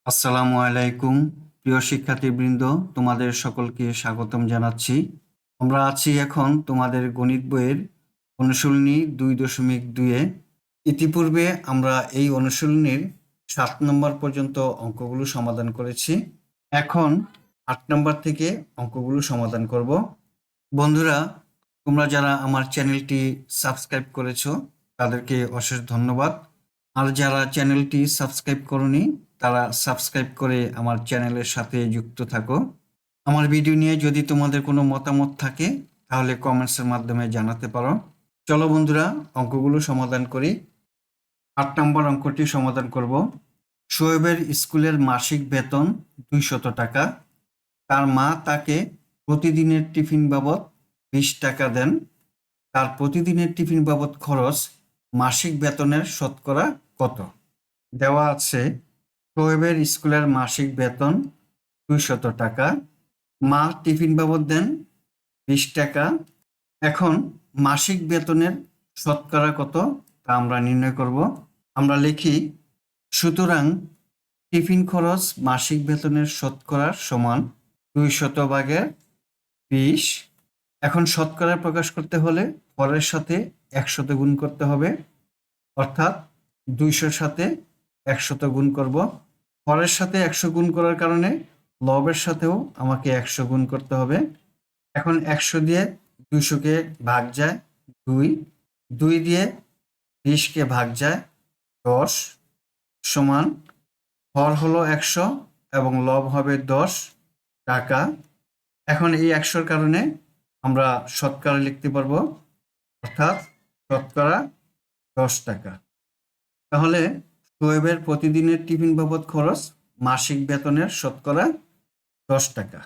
আসসালামু আলাইকুম প্রিয় শিক্ষার্থীবৃন্দ, তোমাদের সকলকে স্বাগতম জানাচ্ছি। আমরা আছি এখন তোমাদের গণিত বইয়ের অনুশীলনী 2.2-এ। ইতিপূর্বে আমরা এই অনুশীলনীর 7 নম্বর পর্যন্ত অঙ্কগুলো সমাধান করেছি। এখন 8 নম্বর থেকে অঙ্কগুলো সমাধান করব। বন্ধুরা, তোমরা যারা আমার চ্যানেলটি সাবস্ক্রাইব করেছো তাদেরকে অশেষ ধন্যবাদ। আর যারা চ্যানেলটি সাবস্ক্রাইব করোনি তারা সাবস্ক্রাইব করে আমার চ্যানেলের সাথে যুক্ত থাকো। আমার ভিডিও নিয়ে যদি তোমাদের কোনো মতামত থাকে তাহলে কমেন্টসের মাধ্যমে জানাতে পারো। চলো বন্ধুরা, অঙ্কগুলো সমাধান করি। 8 নম্বর অঙ্কটি সমাধান করব। শোয়েবের স্কুলের মাসিক বেতন 200 টাকা। তার মা তাকে প্রতিদিনের টিফিন বাবদ 20 টাকা দেন। তার প্রতিদিনের টিফিন বাবদ খরচ মাসিক বেতনের শতকরা কত? দেওয়া আছে শোয়েবের স্কুলের মাসিক বেতন 200 টাকা, মা টিফিন বাবদ দেন 20 টাকা। এখন মাসিক বেতনের শতকরা কত তা আমরা নির্ণয় করব। আমরা লিখি, সুতরাং টিফিন খরচ মাসিক বেতনের শতকরার সমান 200/20। এখন শতকরা প্রকাশ করতে হলে হরের সাথে 100 গুণ করতে হবে, অর্থাৎ 200 সাথে 100 গুণ করব। হরের সাথে 100 গুণ করার কারণে লবের সাথেও আমাকে 100 গুণ করতে হবে। এখন 100 দিয়ে 200-কে ভাগ যায় 2, 2 দিয়ে 20-কে ভাগ যায় 10, সমান হর হলো 100 এবং লব হবে 10 টাকা। এখন এই 100-র কারণে আমরা শতকরা লিখতে পারবো, অর্থাৎ শতকরা 10 টাকা। তাহলে শোয়েবের প্রতিদিনের টিফিন বাবদ খরচ মাসিক বেতনের শতকরা 10 টাকা।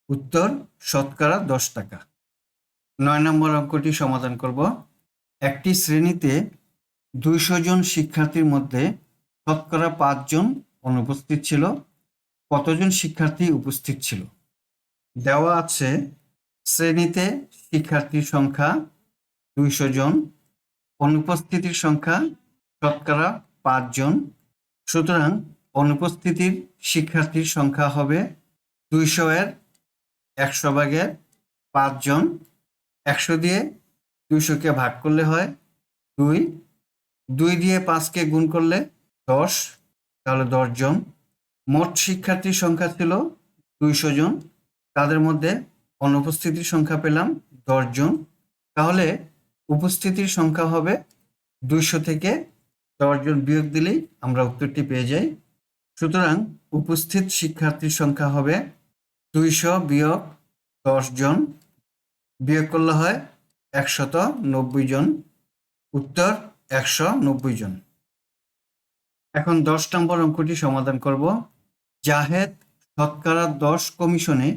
উত্তর শতকরা 10 টাকা। 9 নম্বর অঙ্কটি সমাধান করব। একটি শ্রেণীতে 200 জন শিক্ষার্থীর মধ্যে শতকরা 5 জন অনুপস্থিত ছিল। কতজন শিক্ষার্থী উপস্থিত ছিল? দেওয়া আছে শ্রেণীতে শিক্ষার্থীর সংখ্যা 200 জন, অনুপস্থিতির সংখ্যা শতকরা 5 জন। সুতরাং অনুপস্থিতির শিক্ষার্থীর সংখ্যা হবে 200-এর 100/5 জন। 100 দিয়ে 200-কে ভাগ করলে হয় 2, 2 দিয়ে 5-কে গুণ করলে 10, তাহলে 10 জন। মোট শিক্ষার্থীর সংখ্যা ছিল 200 জন, তাদের মধ্যে অনুপস্থিতির সংখ্যা পেলাম 10 জন। তাহলে উপস্থিতির সংখ্যা হবে 200 থেকে 10 জন বিয়োগ দিলেই আমরা উত্তরটি পেয়ে যাই। সুতরাং উপস্থিত শিক্ষার্থীর সংখ্যা হবে 200 বিয়োগ 10 জন, বিয়োগ করলে হয় 190 জন। উত্তর 190 জন। এখন 10 নম্বর অঙ্কটি সমাধান করব। জাহেদ শতকরা 10 কমিশনে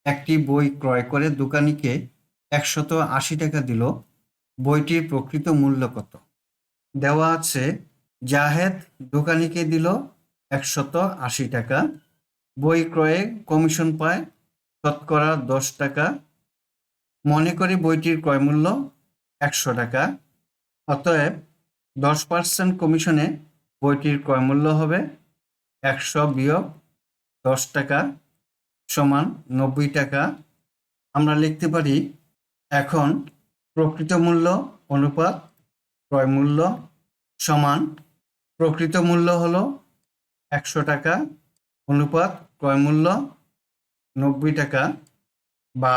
একটি বই ক্রয় করে দোকানিকে 180 টাকা দিল। বইটির প্রকৃত মূল্য কত? দেওয়া আছে জাহেদ দোকানিকে দিল 180 টাকা, বই ক্রয়ে কমিশন পায় শতকরা 10 টাকা। মনে করি বইটির ক্রয় মূল্য 100 টাকা। অতএব 10% কমিশনে বইটির ক্রয় মূল্য হবে 100 বিয়োগ 10 টাকা সমান 90 টাকা। আমরা লিখতে পারি, এখন প্রকৃত মূল্য অনুপাত ক্রয় মূল্য সমান প্রকৃত মূল্য হলো 100 টাকা অনুপাত ক্রয় মূল্য 90 টাকা, বা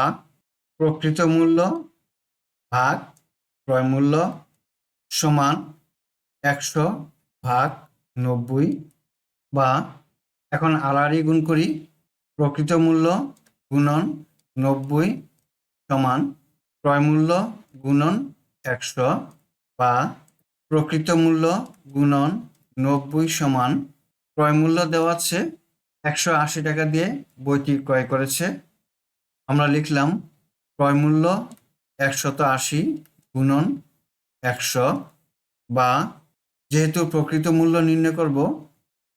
প্রকৃত মূল্য ভাগ ক্রয় মূল্য সমান 100 ভাগ 90, বা এখন আড়াআড়ি গুণ করি, প্রকৃত মূল্য গুণন 90 সমান ক্রয় মূল্য গুণন 100, বা প্রকৃত মূল্য গুণন 90 সমান ক্রয় মূল্য দেওয়া আছে 180 টাকা দিয়ে বইটি ক্রয় করেছে। আমরা লিখলাম ক্রয় মূল্য 180 গুণন 100, বা যেহেতু প্রকৃত মূল্য নির্ণয় করব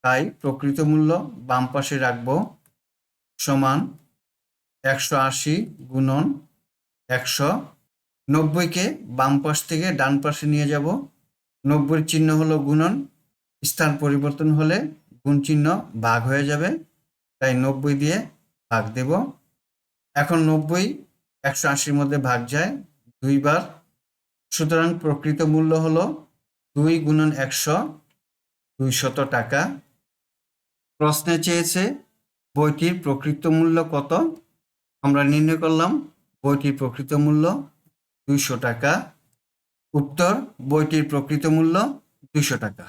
তাই প্রকৃত মূল্য বাম পাশে রাখব, সমান 180 গুণন 100। 90-কে বাম পাশ থেকে ডান পাশে নিয়ে যাব। 90-এর চিহ্ন হলো গুণন, স্থান পরিবর্তন হলে গুণ চিহ্ন ভাগ হয়ে যাবে, তাই 90 দিয়ে ভাগ দেব। এখন 90 180 মধ্যে ভাগ যায় 2 বার, সুতরাং প্রকৃত মূল্য হলো 2 গুণন 100, 200 টাকা। প্রশ্নে চেয়েছে বইটির প্রকৃত মূল্য কত। আমরা নির্ণয় করলাম বইটির প্রকৃত মূল্য 200 টাকা। উত্তর, বইটির প্রকৃত মূল্য 200 টাকা।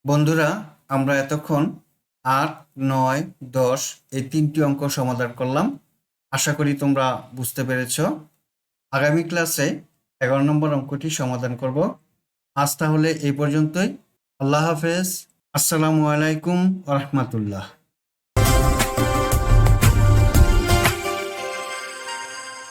বন্ধুরা, আমরা এতক্ষণ 8, 9, 10 এই 3টি অঙ্ক সমাধান করলাম। আশা করি তোমরা বুঝতে পেরেছ। আগামী ক্লাসে 11 নম্বর অঙ্কটি সমাধান করব। আজ তাহলে এই পর্যন্তই। আল্লাহ হাফেজ। আসসালামু আলাইকুম ওয়া রাহমাতুল্লাহ।